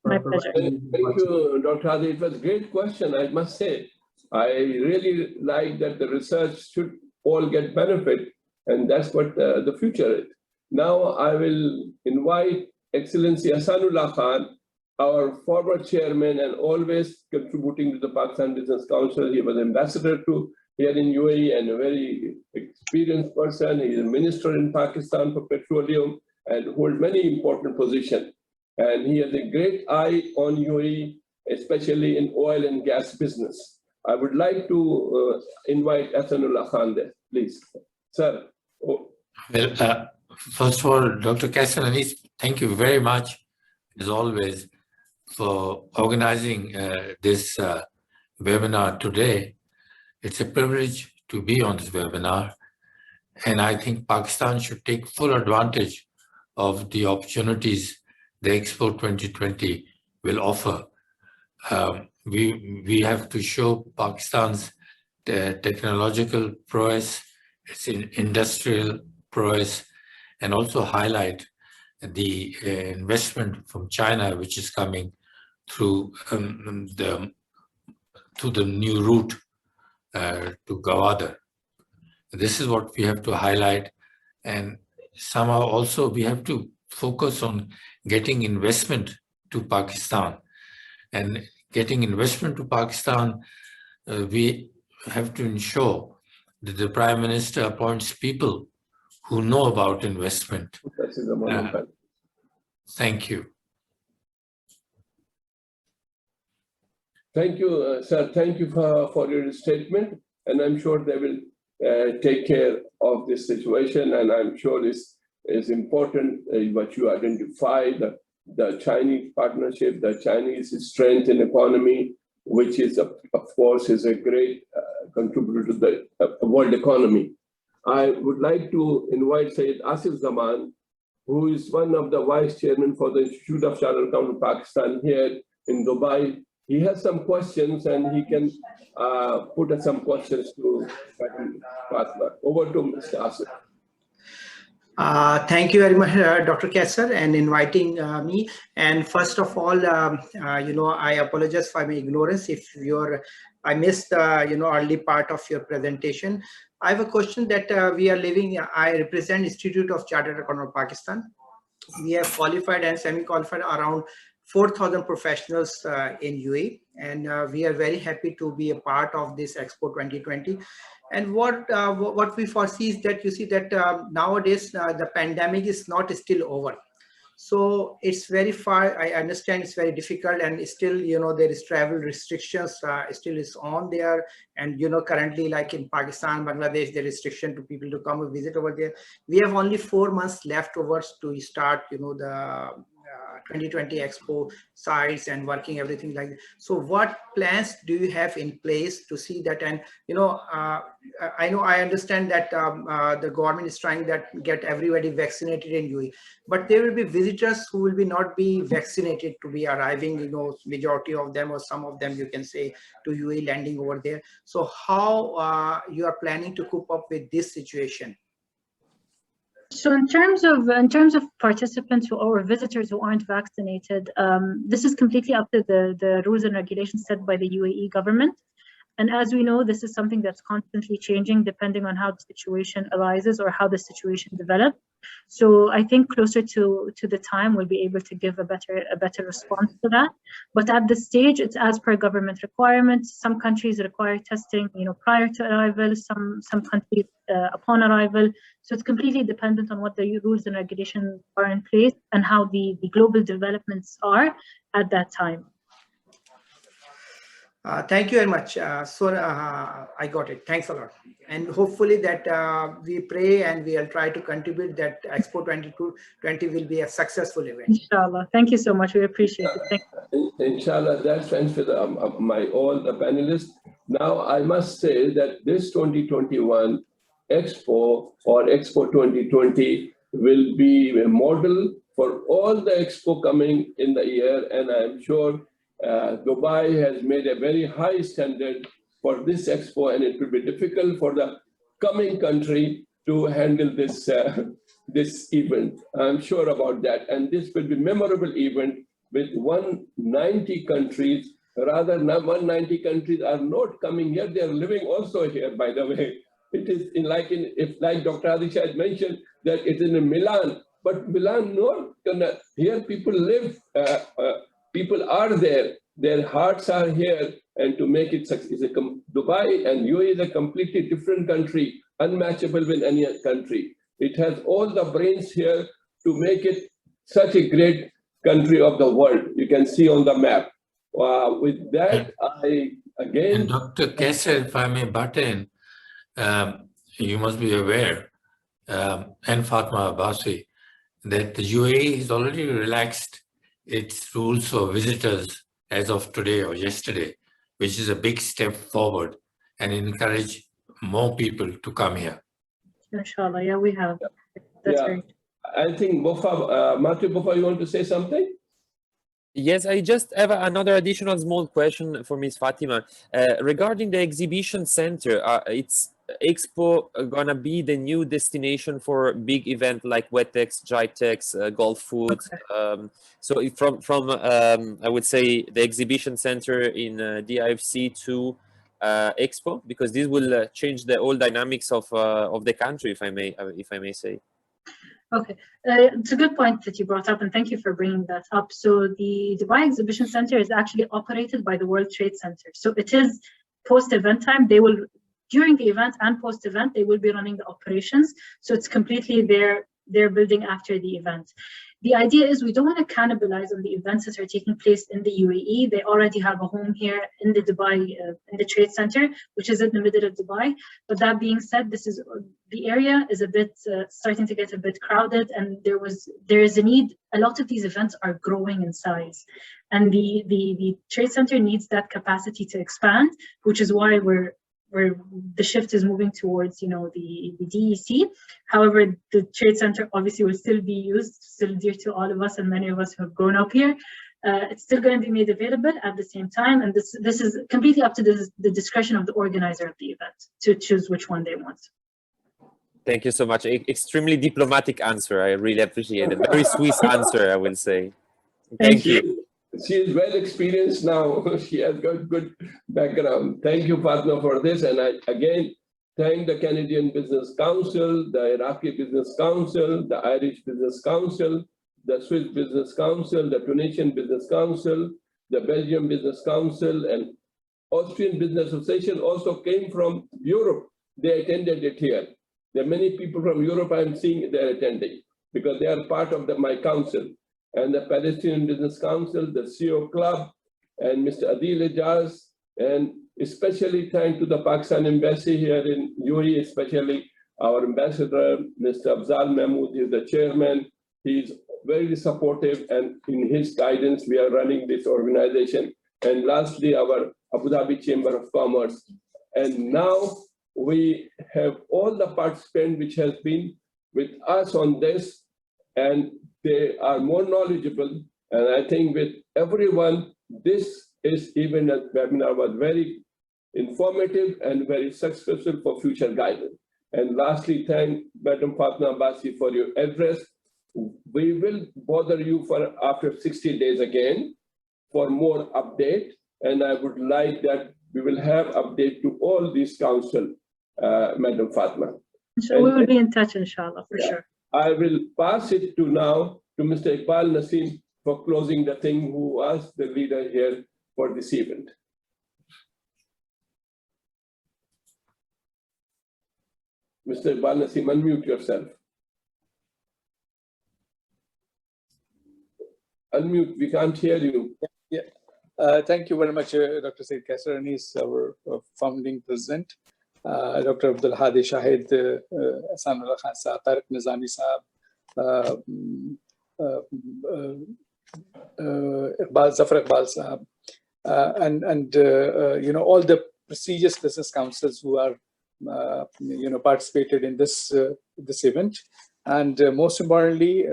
My pleasure. Thank you, Dr. Hadi. It was a great question, I must say. I really like that the research should all get benefit, and that's what the future is. Now I will invite Excellency Ahsanullah Khan, our former chairman and always contributing to the Pakistan Business Council. He was ambassador to here in UAE and a very experienced person. He is a minister in Pakistan for petroleum and hold many important positions. And he has a great eye on UAE, especially in oil and gas business. I would like to invite Ahsanullah Khan there, please. Sir. Oh. Well, first of all, Dr. Kaiser Anis, thank you very much, as always, for organizing this webinar today. It's a privilege to be on this webinar. And I think Pakistan should take full advantage of the opportunities the Expo 2020 will offer. We have to show Pakistan's technological prowess, its industrial prowess, and also highlight the investment from China, which is coming through the new route to Gwadar. This is what we have to highlight, and somehow also we have to focus on getting investment to Pakistan. And getting investment to Pakistan, we have to ensure that the Prime Minister appoints people who know about investment. Thank you. Thank you, sir. Thank you for your statement. And I'm sure they will take care of this situation. And I'm sure this is important, what you identify, the Chinese partnership, the Chinese strength in economy, which is, of course, is a great contributor to the world economy. I would like to invite Syed Asif Zaman, who is one of the vice chairman for the Institute of Chartered Accountants Pakistan here in Dubai. He has some questions and he can put some questions to Fatma. Over to Mr. Asif. Thank you very much, Dr. Kaiser, and inviting me. And first of all, I apologize for my ignorance if I missed early part of your presentation. I have a question that I represent Institute of Chartered Accountants Pakistan. We have qualified and semi-qualified around 4,000 professionals in UAE, and we are very happy to be a part of this Expo 2020. And what we foresee is that you see that nowadays the pandemic is not still over. So it's very far. I understand it's very difficult, and still, there is travel restrictions still is on there. And, currently, like in Pakistan, Bangladesh, the restriction to people to come and visit over there. We have only 4 months left over to start, the 2020 Expo sites and working everything like that. So what plans do you have in place to see that? And I understand that the government is trying that get everybody vaccinated in UAE, but there will be visitors who will not be vaccinated to be arriving, majority of them or some of them, you can say, to UAE, landing over there. So how you are planning to cope up with this situation? So in terms of participants or visitors who aren't vaccinated, this is completely up to the rules and regulations set by the UAE government. And as we know, this is something that's constantly changing depending on how the situation arises or how the situation develops. So I think closer to the time we'll be able to give a better response to that. But at this stage, it's as per government requirements. Some countries require testing, prior to arrival. Some countries upon arrival. So it's completely dependent on what the rules and regulations are in place and how the global developments are at that time. Thank you very much. I got it. Thanks a lot. And hopefully that we pray and we'll try to contribute that Expo 2020 will be a successful event. Inshallah. Thank you so much. We appreciate it. Thank you. Inshallah, that's thanks for all the panelists. Now, I must say that this 2021 Expo or Expo 2020 will be a model for all the Expo coming in the year, and I'm sure Dubai has made a very high standard for this Expo, and it will be difficult for the coming country to handle this event. I'm sure about that. And this will be a memorable event with 190 countries. Rather, 190 countries are not coming here. They are living also here, by the way. It is like Dr. Adisha had mentioned, that it's in Milan, but Milan, not gonna, here people live, people are there, their hearts are here, and to make it success, Dubai and UAE is a completely different country, unmatchable with any other country. It has all the brains here to make it such a great country of the world. You can see on the map. With that, And Dr. Kaisar, if I may butt in, you must be aware, and Fatma Abbasi, that the UAE has already relaxed its rules for visitors as of today or yesterday, which is a big step forward and encourage more people to come here. Inshallah, yeah, we have. That's great. I think Matthew Bofa, you want to say something? Yes, I just have another additional small question for Ms. Fatima. Regarding the exhibition center, it's Expo gonna be the new destination for big event like WETEX, GITEX, Gulf Food. Okay. So from I would say the exhibition center in DIFC to Expo, because this will change the whole dynamics of the country, if I may say. Okay, it's a good point that you brought up, and thank you for bringing that up. So the Dubai Exhibition Center is actually operated by the World Trade Center. So it is post-event time. They will, during the event and post-event, they will be running the operations. So it's completely their building after the event. The idea is we don't want to cannibalize on the events that are taking place in the UAE. They already have a home here in the Dubai, in the Trade Center, which is in the middle of Dubai. But that being said, the area is a bit starting to get a bit crowded, and there is a need. A lot of these events are growing in size, and the Trade Center needs that capacity to expand, which is why where the shift is moving towards, the DEC. However, the Trade Center obviously will still be used, still dear to all of us and many of us who have grown up here. It's still going to be made available at the same time, and this is completely up to the discretion of the organizer of the event to choose which one they want. Thank you so much. Extremely diplomatic answer. I really appreciate it. Very Swiss answer, I will say. Thank you. She is well experienced now. She has got good background. Thank you, Fatma, for this. And I again thank the Canadian Business Council, the Iraqi Business Council, the Irish Business Council, the Swiss Business Council, the Tunisian Business Council, the Belgian Business Council, and Austrian Business Association also came from Europe. They attended it here. There are many people from Europe I'm seeing they're attending because they are part of my council. and the Palestinian Business Council, the CEO Club, and Mr. Adil Ijaz, and especially thank to the Pakistan Embassy here in UAE, especially our ambassador, Mr. Afzal Mahmood, is the chairman. He's very supportive, and in his guidance, we are running this organization. And lastly, our Abu Dhabi Chamber of Commerce. And now we have all the participants which has been with us on this, and they are more knowledgeable. And I think with everyone, this is even a webinar was very informative and very successful for future guidance. And lastly, thank Madam Fatma Abbasi for your address. We will bother you for after 60 days again for more update. And I would like that we will have update to all these council, Madam Fatma. So we will be in touch, inshallah, for sure. I will pass it to now to Mr. Iqbal Naseem for closing the thing, who was the leader here for this event. Mr. Iqbal Naseem, unmute yourself. Unmute, we can't hear you. Yeah. Thank you very much, Dr. Saeed Kaisar Anis, our founding president, Dr. Abdul Hadi Shahid, Ahsanullah Khan Sahab, Tariq Nizami Sahab, Zafar Iqbal Sahab, and you know, all the prestigious business councils who are you know, participated in this this event. And most importantly,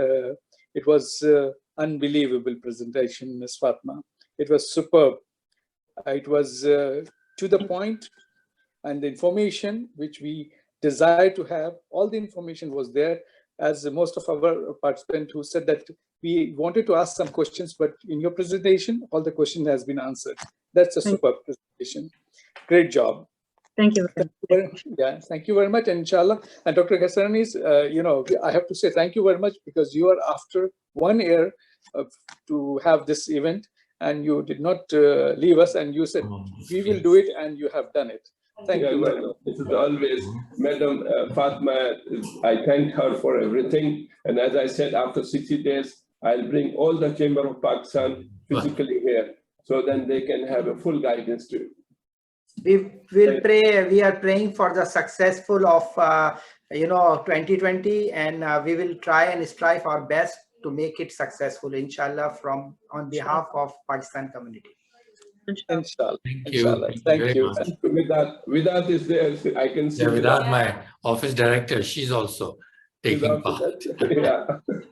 it was unbelievable presentation, Ms. Fatma. It was superb. It was to the point, and the information which we desired to have, all the information was there. As most of our participants who said that we wanted to ask some questions, but in your presentation, all the question has been answered. That's a superb presentation. Great job. Thank you. Yeah, thank you very much, and inshallah. And Dr. Kaisar Anis, you know, I have to say thank you very much, because you are after 1 year to have this event, and you did not leave us, and you said we will do it, and you have done it. Thank you very much. It is always, Madam Fatma, I thank her for everything. And as I said, after 60 days, I'll bring all the Chamber of Pakistan physically here, so then they can have a full guidance too. We will pray. We are praying for the successful of you know, 2020, and we will try and strive our best to make it successful, inshallah, from on behalf of Pakistan community. Inshallah. Thank you. Inshallah. Thank you. Vidat is there. I can see. Yeah, Vidat, my office director, she's also taking part. Yeah.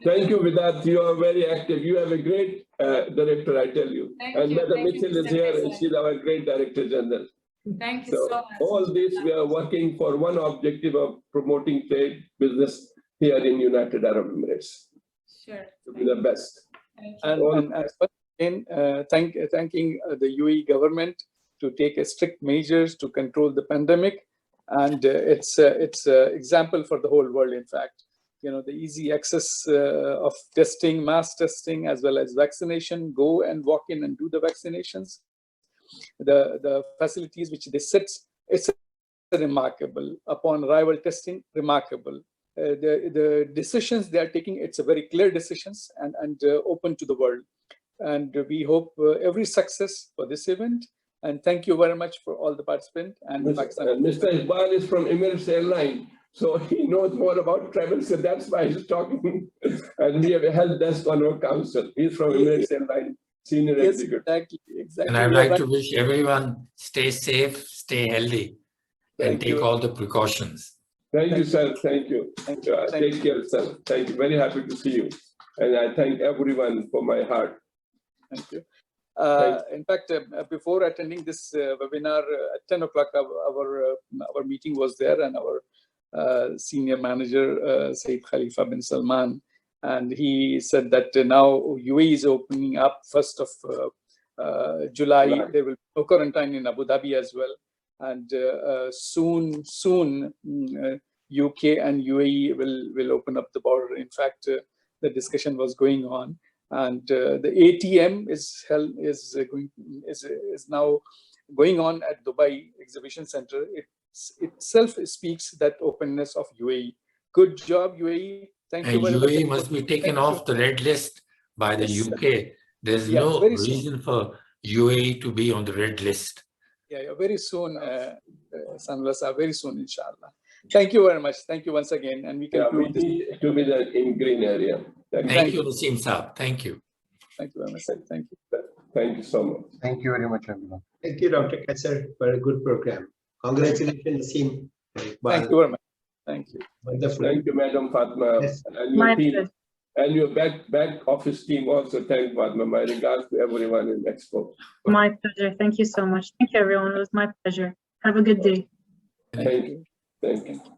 Thank you, Vidat. You are very active. You have a great director, I tell you. And Madam Mitchell is here, and she's our great director general. Thank you so much. All this, we are working for one objective of promoting trade business here in United Arab Emirates. Sure. To be the best. And again, thanking the UAE government to take strict measures to control the pandemic, and it's example for the whole world. In fact, you know, the easy access of testing, mass testing, as well as vaccination. Go and walk in and do the vaccinations. The facilities which they set, it's remarkable. Upon arrival testing, remarkable. The decisions they are taking, it's a very clear decisions, and open to the world. And we hope every success for this event. And thank you very much for all the participants. And Mr. Iqbal is from Emirates Airline, so he knows more about travel, so that's why he's talking. And we have a help desk on our council. He's from Emirates Airline, senior executive. Exactly. And I'd like to wish everyone stay safe, stay healthy, and take all the precautions. Thank you, sir. Thank you. Take care, sir. Thank you. Very happy to see you. And I thank everyone for my heart. Thank you. In fact, before attending this webinar, at 10 o'clock, our meeting was there, and our senior manager, Sayyid Khalifa bin Salman, and he said that now UAE is opening up 1st of July. There will be no quarantine in Abu Dhabi as well. And soon, UK and UAE will open up the border. In fact, the discussion was going on, and the ATM is now going on at Dubai Exhibition Center. It itself speaks that openness of UAE. Good job, UAE. Thank you very much. And UAE must be taken off the red list by the Yes. UK. There's Yeah, no very soon. reason for UAE to be on the red list. Yeah, very soon, Sanullah Sahab, very soon, inshallah. Thank you very much. Thank you once again. And we Yeah, we conclude this. need to be in green area. Thank you, Naseem Saab. Thank you. Thank you very much. Thank you. Thank you so much. Thank you very much, everyone. Thank you, Dr. Kaisar, for a good program. Congratulations, Naseem. Thank you very much. Thank you. Wonderful. Thank you, Madam Fatma, Yes. and your My team, pleasure. and your back office team also. Thank Fatma. My regards to everyone in Expo. My pleasure. Thank you so much. Thank you, everyone. It was my pleasure. Have a good day. Thank you. Thank you.